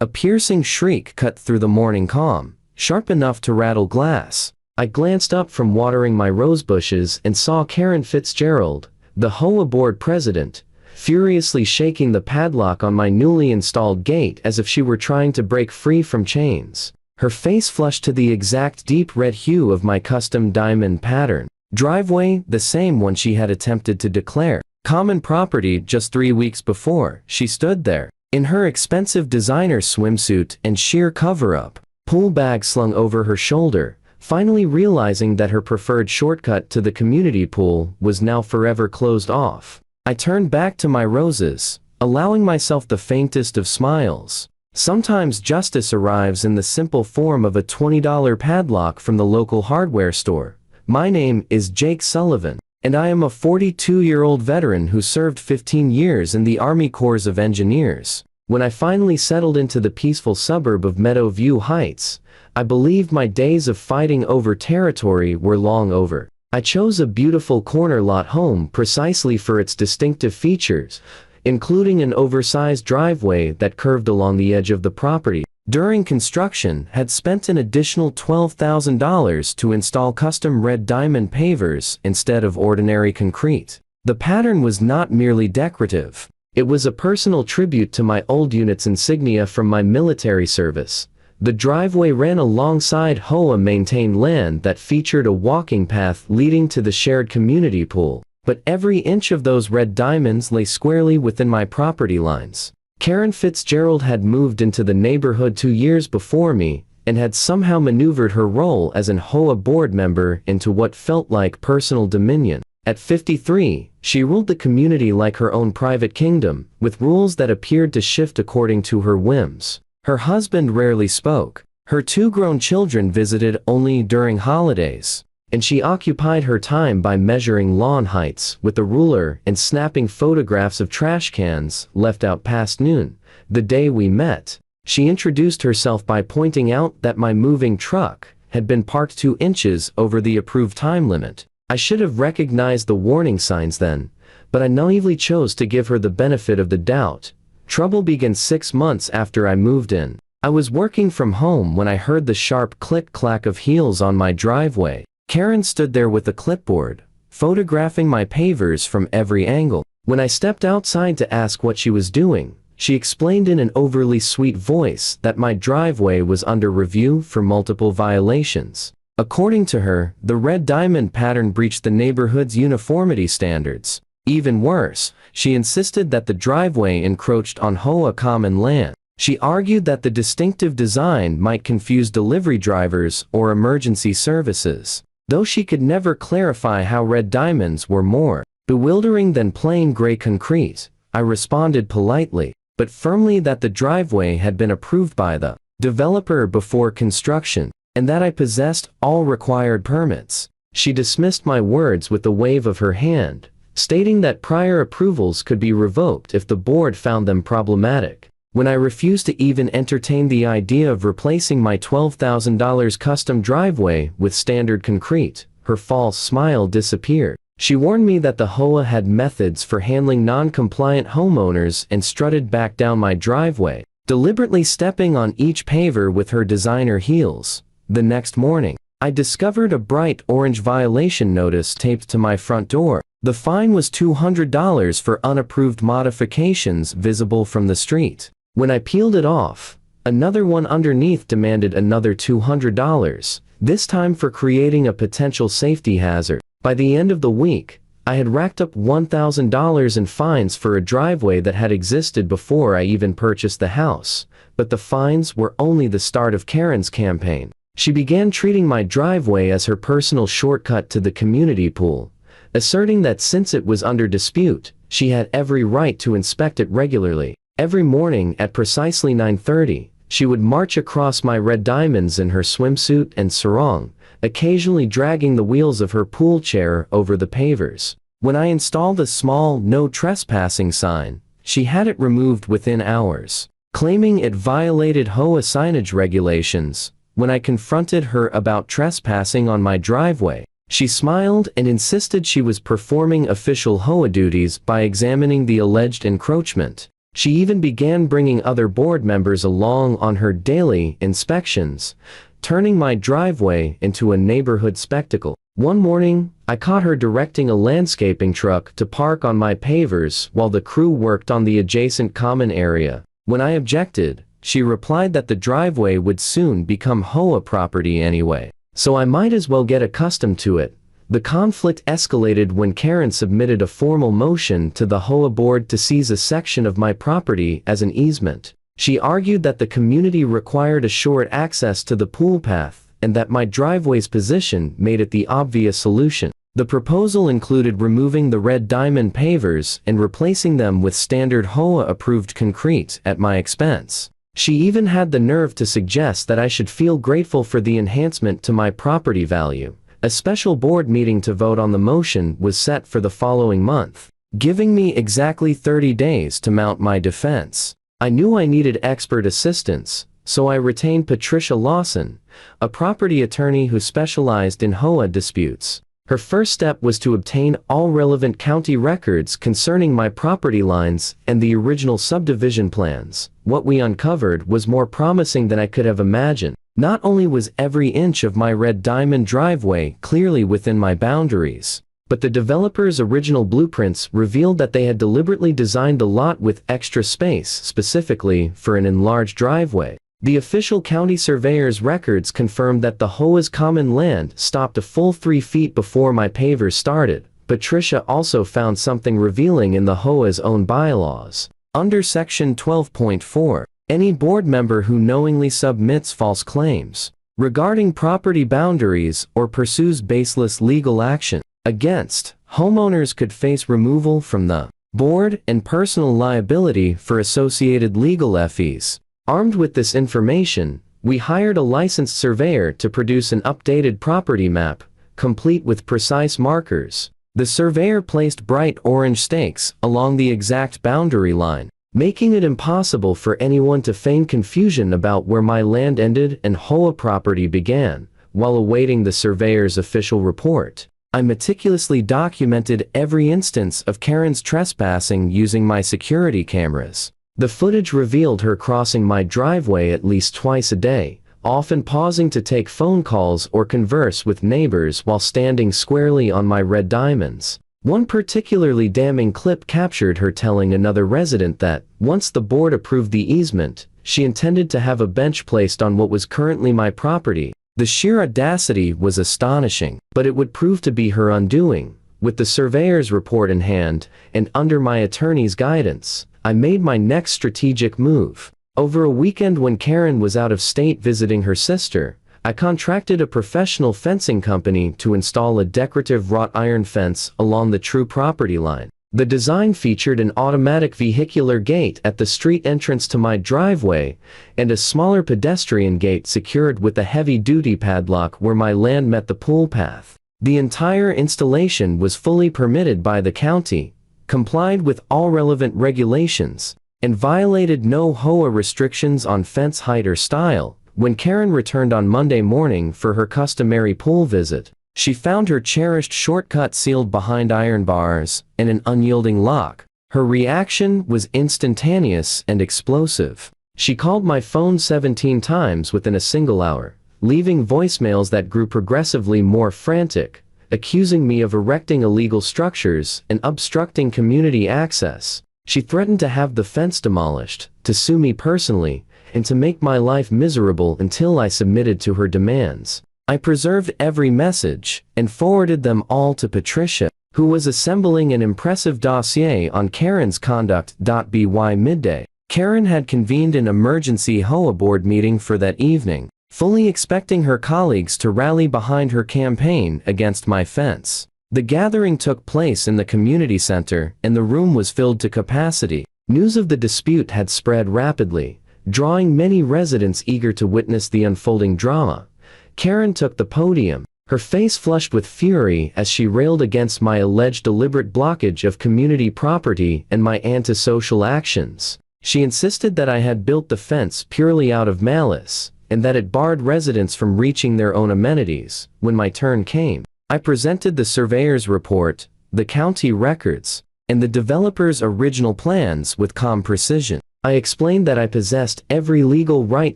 A piercing shriek cut through the morning calm, sharp enough to rattle glass. I glanced up from watering my rose bushes and saw Karen Fitzgerald, the HOA board president, furiously shaking the padlock on my newly installed gate as if she were trying to break free from chains. Her face flushed to the exact deep red hue of my custom diamond pattern driveway, the same one she had attempted to declare common property just 3 weeks before. She stood there, in her expensive designer swimsuit and sheer cover-up, pool bag slung over her shoulder, finally realizing that her preferred shortcut to the community pool was now forever closed off. I turned back to my roses, allowing myself the faintest of smiles. Sometimes justice arrives in the simple form of a $20 padlock from the local hardware store. My name is Jake Sullivan, and I am a 42-year-old veteran who served 15 years in the Army Corps of Engineers. When I finally settled into the peaceful suburb of Meadowview Heights, I believed my days of fighting over territory were long over. I chose a beautiful corner lot home precisely for its distinctive features, including an oversized driveway that curved along the edge of the property. During construction, had spent an additional $12,000 to install custom red diamond pavers instead of ordinary concrete. The pattern was not merely decorative. It was a personal tribute to my old unit's insignia from my military service. The driveway ran alongside HOA-maintained land that featured a walking path leading to the shared community pool, but every inch of those red diamonds lay squarely within my property lines. Karen Fitzgerald had moved into the neighborhood 2 years before me, and had somehow maneuvered her role as an HOA board member into what felt like personal dominion. At 53, she ruled the community like her own private kingdom, with rules that appeared to shift according to her whims. Her husband rarely spoke. Her 2 grown children visited only during holidays, and she occupied her time by measuring lawn heights with a ruler and snapping photographs of trash cans left out past noon. The day we met, she introduced herself by pointing out that my moving truck had been parked 2 inches over the approved time limit. I should have recognized the warning signs then, but I naively chose to give her the benefit of the doubt. Trouble began 6 months after I moved in. I was working from home when I heard the sharp click-clack of heels on my driveway. Karen stood there with a clipboard, photographing my pavers from every angle. When I stepped outside to ask what she was doing, she explained in an overly sweet voice that my driveway was under review for multiple violations. According to her, the red diamond pattern breached the neighborhood's uniformity standards. Even worse, she insisted that the driveway encroached on HOA common land. She argued that the distinctive design might confuse delivery drivers or emergency services. Though she could never clarify how red diamonds were more bewildering than plain gray concrete, I responded politely, but firmly that the driveway had been approved by the developer before construction, and that I possessed all required permits. She dismissed my words with a wave of her hand, stating that prior approvals could be revoked if the board found them problematic. When I refused to even entertain the idea of replacing my $12,000 custom driveway with standard concrete, her false smile disappeared. She warned me that the HOA had methods for handling non-compliant homeowners and strutted back down my driveway, deliberately stepping on each paver with her designer heels. The next morning, I discovered a bright orange violation notice taped to my front door. The fine was $200 for unapproved modifications visible from the street. When I peeled it off, another one underneath demanded another $200, this time for creating a potential safety hazard. By the end of the week, I had racked up $1,000 in fines for a driveway that had existed before I even purchased the house, but the fines were only the start of Karen's campaign. She began treating my driveway as her personal shortcut to the community pool, asserting that since it was under dispute, she had every right to inspect it regularly. Every morning at precisely 9:30, she would march across my red diamonds in her swimsuit and sarong, occasionally dragging the wheels of her pool chair over the pavers. When I installed a small "No Trespassing" sign, she had it removed within hours, claiming it violated HOA signage regulations. When I confronted her about trespassing on my driveway, she smiled and insisted she was performing official HOA duties by examining the alleged encroachment. She even began bringing other board members along on her daily inspections, turning my driveway into a neighborhood spectacle. One morning, I caught her directing a landscaping truck to park on my pavers while the crew worked on the adjacent common area. When I objected, she replied that the driveway would soon become HOA property anyway, so I might as well get accustomed to it. The conflict escalated when Karen submitted a formal motion to the HOA board to seize a section of my property as an easement. She argued that the community required assured access to the pool path, and that my driveway's position made it the obvious solution. The proposal included removing the red diamond pavers and replacing them with standard HOA-approved concrete at my expense. She even had the nerve to suggest that I should feel grateful for the enhancement to my property value. A special board meeting to vote on the motion was set for the following month, giving me exactly 30 days to mount my defense. I knew I needed expert assistance, so I retained Patricia Lawson, a property attorney who specialized in HOA disputes. Her first step was to obtain all relevant county records concerning my property lines and the original subdivision plans. What we uncovered was more promising than I could have imagined. Not only was every inch of my red diamond driveway clearly within my boundaries, but the developer's original blueprints revealed that they had deliberately designed the lot with extra space specifically for an enlarged driveway. The official county surveyor's records confirmed that the HOA's common land stopped a full 3 feet before my pavers started. Patricia also found something revealing in the HOA's own bylaws. Under Section 12.4, any board member who knowingly submits false claims regarding property boundaries or pursues baseless legal action against homeowners could face removal from the board and personal liability for associated legal fees. Armed with this information, we hired a licensed surveyor to produce an updated property map, complete with precise markers. The surveyor placed bright orange stakes along the exact boundary line, making it impossible for anyone to feign confusion about where my land ended and HOA property began. While awaiting the surveyor's official report, I meticulously documented every instance of Karen's trespassing using my security cameras. The footage revealed her crossing my driveway at least twice a day, often pausing to take phone calls or converse with neighbors while standing squarely on my red diamonds. One particularly damning clip captured her telling another resident that, once the board approved the easement, she intended to have a bench placed on what was currently my property. The sheer audacity was astonishing, but it would prove to be her undoing. With the surveyor's report in hand, and under my attorney's guidance, I made my next strategic move. Over a weekend when Karen was out of state visiting her sister, I contracted a professional fencing company to install a decorative wrought iron fence along the true property line. The design featured an automatic vehicular gate at the street entrance to my driveway, and a smaller pedestrian gate secured with a heavy-duty padlock where my land met the pool path. The entire installation was fully permitted by the county, complied with all relevant regulations, and violated no HOA restrictions on fence height or style. When Karen returned on Monday morning for her customary pool visit, she found her cherished shortcut sealed behind iron bars and an unyielding lock. Her reaction was instantaneous and explosive. She called my phone 17 times within a single hour, leaving voicemails that grew progressively more frantic, accusing me of erecting illegal structures and obstructing community access. She threatened to have the fence demolished, to sue me personally, and to make my life miserable until I submitted to her demands. I preserved every message and forwarded them all to Patricia, who was assembling an impressive dossier on Karen's conduct. By midday, Karen had convened an emergency HOA board meeting for that evening, fully expecting her colleagues to rally behind her campaign against my fence. The gathering took place in the community center, and the room was filled to capacity. News of the dispute had spread rapidly, drawing many residents eager to witness the unfolding drama. Karen took the podium, her face flushed with fury as she railed against my alleged deliberate blockage of community property and my antisocial actions. She insisted that I had built the fence purely out of malice, and that it barred residents from reaching their own amenities. When my turn came, I presented the surveyor's report, the county records, and the developer's original plans with calm precision. I explained that I possessed every legal right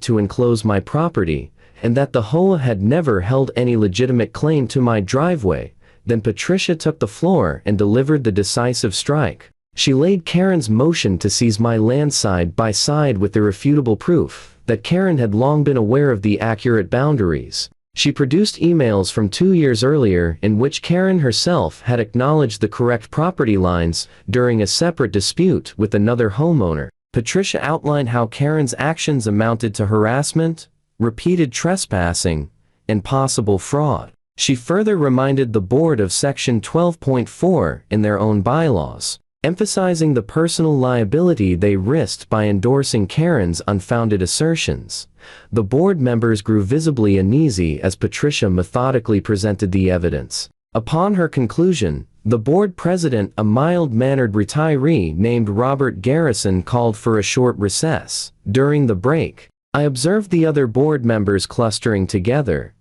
to enclose my property, and that the HOA had never held any legitimate claim to my driveway. Then Patricia took the floor and delivered the decisive strike. She laid Karen's motion to seize my land side by side with irrefutable proof that Karen had long been aware of the accurate boundaries. She produced emails from 2 years earlier in which Karen herself had acknowledged the correct property lines during a separate dispute with another homeowner. Patricia outlined how Karen's actions amounted to harassment, repeated trespassing, and possible fraud. She further reminded the board of Section 12.4 in their own bylaws, emphasizing the personal liability they risked by endorsing Karen's unfounded assertions. The board members grew visibly uneasy as Patricia methodically presented the evidence. Upon her conclusion, the board president, a mild-mannered retiree named Robert Garrison, called for a short recess. During the break, I observed the other board members clustering together,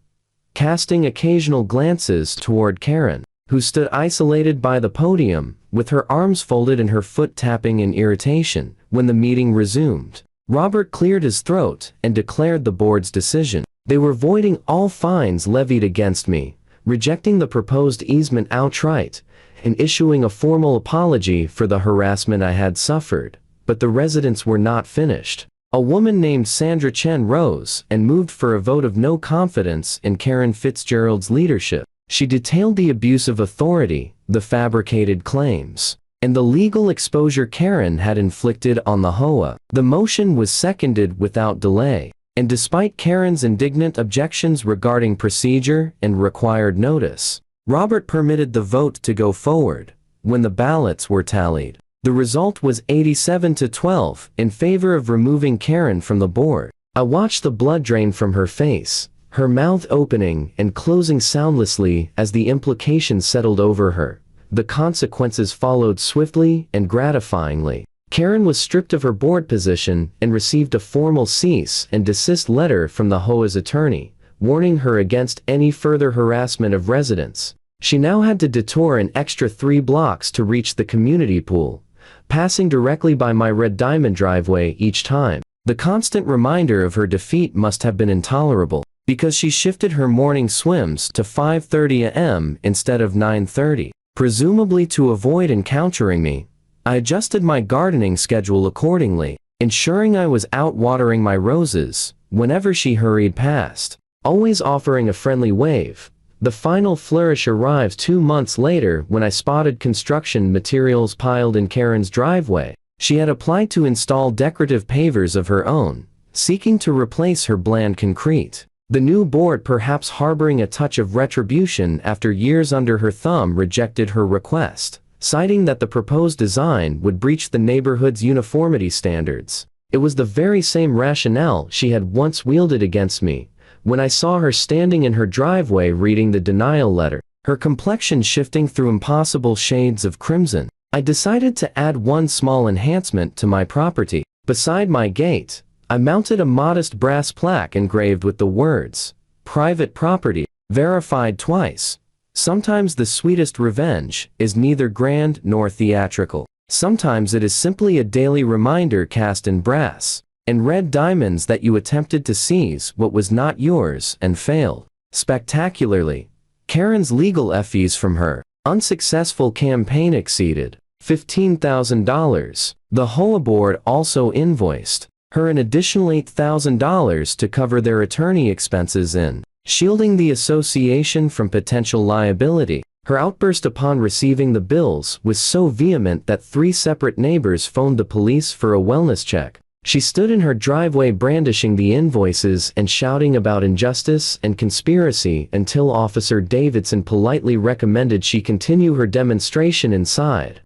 casting occasional glances toward Karen, who stood isolated by the podium, with her arms folded and her foot tapping in irritation. When the meeting resumed, Robert cleared his throat and declared the board's decision. They were voiding all fines levied against me, rejecting the proposed easement outright, and issuing a formal apology for the harassment I had suffered. But the residents were not finished. A woman named Sandra Chen rose and moved for a vote of no confidence in Karen Fitzgerald's leadership. She detailed the abuse of authority, the fabricated claims, and the legal exposure Karen had inflicted on the HOA. The motion was seconded without delay, and despite Karen's indignant objections regarding procedure and required notice, Robert permitted the vote to go forward. When the ballots were tallied, the result was 87-12 in favor of removing Karen from the board. I watched the blood drain from her face, her mouth opening and closing soundlessly as the implications settled over her. The consequences followed swiftly and gratifyingly. Karen was stripped of her board position and received a formal cease and desist letter from the HOA's attorney, warning her against any further harassment of residents. She now had to detour an extra 3 blocks to reach the community pool, passing directly by my red diamond driveway each time. The constant reminder of her defeat must have been intolerable, because she shifted her morning swims to 5:30 a.m. instead of 9:30. Presumably to avoid encountering me, I adjusted my gardening schedule accordingly, ensuring I was out watering my roses whenever she hurried past, always offering a friendly wave. The final flourish arrives 2 months later when I spotted construction materials piled in Karen's driveway. She had applied to install decorative pavers of her own, seeking to replace her bland concrete. The new board, perhaps harboring a touch of retribution after years under her thumb, rejected her request, citing that the proposed design would breach the neighborhood's uniformity standards. It was the very same rationale she had once wielded against me. When I saw her standing in her driveway reading the denial letter, her complexion shifting through impossible shades of crimson, I decided to add one small enhancement to my property. Beside my gate, I mounted a modest brass plaque engraved with the words, "Private property, verified twice." Sometimes the sweetest revenge is neither grand nor theatrical. Sometimes it is simply a daily reminder cast in brass and red diamonds that you attempted to seize what was not yours and failed spectacularly. Karen's legal fees from her unsuccessful campaign exceeded $15,000. The HOA board also invoiced her an additional $8,000 to cover their attorney expenses in shielding the association from potential liability. Her outburst upon receiving the bills was so vehement that 3 separate neighbors phoned the police for a wellness check. She stood in her driveway brandishing the invoices and shouting about injustice and conspiracy until Officer Davidson politely recommended she continue her demonstration inside.